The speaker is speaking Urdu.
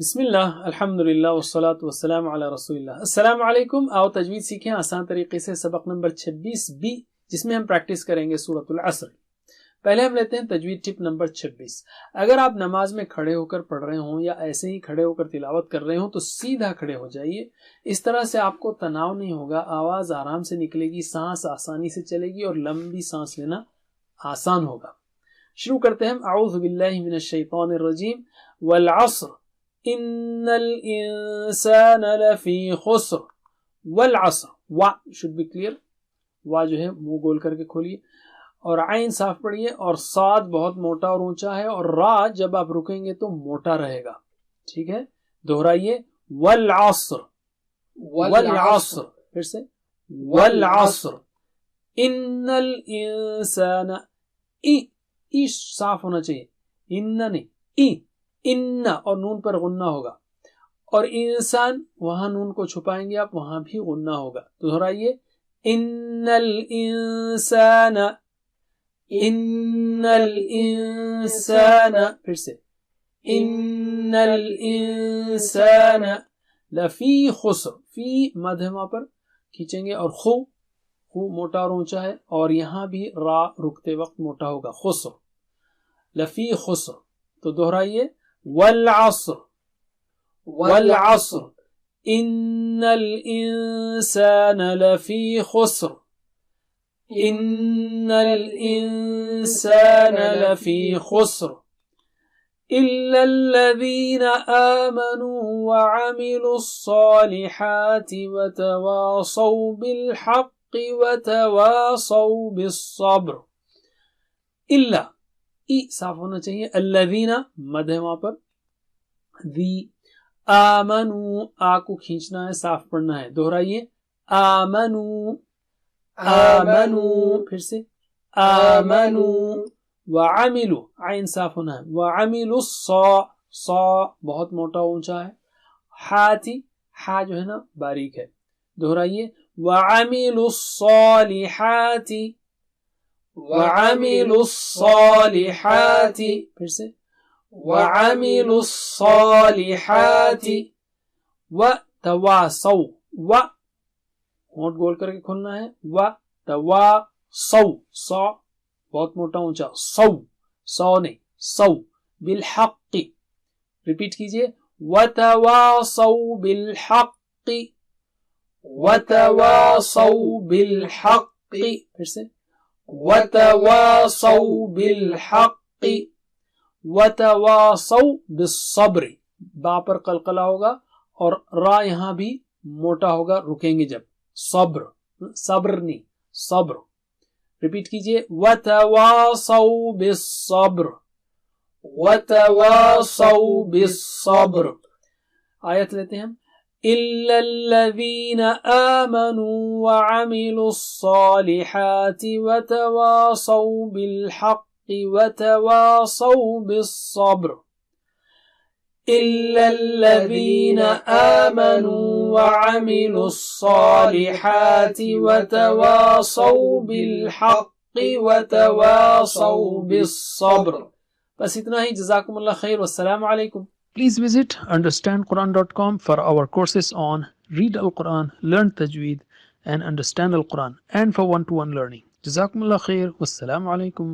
بسم اللہ الحمدللہ والصلاة والسلام علی رسول اللہ. السلام علیکم. آؤ تجوید سیکھیں آسان طریقے سے. سبق نمبر 26B جس میں ہم پریکٹس کریں گے سورۃ العصر. پہلے ہم لیتے ہیں تجوید ٹپ نمبر 26. اگر آپ نماز میں کھڑے ہو کر پڑھ رہے ہوں یا ایسے ہی کھڑے ہو کر تلاوت کر رہے ہوں تو سیدھا کھڑے ہو جائیے. اس طرح سے آپ کو تناؤ نہیں ہوگا, آواز آرام سے نکلے گی, سانس آسانی سے چلے گی اور لمبی سانس لینا آسان ہوگا. شروع کرتے ہیں. اعوذ باللہ من الشیطان الرجیم. والعصر ان الانسان لفی خسر. والعصر, وا should be clear, وا جو ہے منہ گول کر کے کھولیے اور عین صاف پڑھیے, اور صاد بہت موٹا اور اونچا ہے, اور را جب آپ رکیں گے تو موٹا رہے گا. ٹھیک ہے, دہرائیے. والعصر, والعصر, پھر سے والعصر ان الانسان, ای صاف ہونا چاہیے, ان نہیں, ای ان اور نون پر غنہ ہوگا, اور انسان وہاں نون کو چھپائیں گے آپ, وہاں بھی غنہ ہوگا. تو دہرائیے. ان الانسان, ان الانسان, پھر سے ان الانسان لفی خسر. فی مد وہاں پر کھینچیں گے, اور خو موٹا اور اونچا ہے, اور یہاں بھی را رکتے وقت موٹا ہوگا. خسر, لفی خسر. تو دہرائیے. والعصر, والعصر ان الانسان لفی خسر, ان الانسان لفی خسر الا الذین آمنوا وعملوا الصالحات وتواصوا بالحق وتواصوا بالصبر. الا, ای صاف ہونا چاہیے. الذین مد ہے وہاں پر. دی آمنو, آ کو کھینچنا ہے, صاف پڑھنا ہے. دہرائیے. آمنو, آمنو, پھر سے آمنو. وعملوا, عین صاف ہونا ہے. وعملوا صا بہت موٹا اونچا ہے. حاتی, ہا جو ہے نا باریک ہے. دہرائیے. وعملوا الصالحات, وعملوا الصالحات, پھر سے وعملوا الصالحات وتواصوا, و ہونٹ گول کر کے کھولنا ہے. وتواصوا, صا بہت موٹا اونچا, سو نہیں, سو. بالحق, ریپیٹ کیجئے. وتواصوا بالحق, وتواصوا بالحق, پھر سے وتواصوا بالحق وتواصوا بالصبر. با پر قلقلہ ہوگا اور را یہاں بھی موٹا ہوگا, رکیں گے جب. صبر, صبر نہیں, صبر. ریپیٹ کیجئے. وتواصوا بالصبر, وتواصوا بالصبر. آیت لیتے ہیں ہم. إلا الذين آمنوا وعملوا الصالحات وتواصوا بالحق وتواصوا بالصبر. إلا الذين آمنوا وعملوا الصالحات وتواصوا بالحق وتواصوا بالصبر. بس اتنا ہی. جزاکم اللہ خیر, والسلام علیکم. Please visit understandquran.com for our courses on Read Al-Quran, Learn Tajweed and Understand Al-Quran, and for one-to-one learning. Jazakumullah khair. Wassalamu alaikum.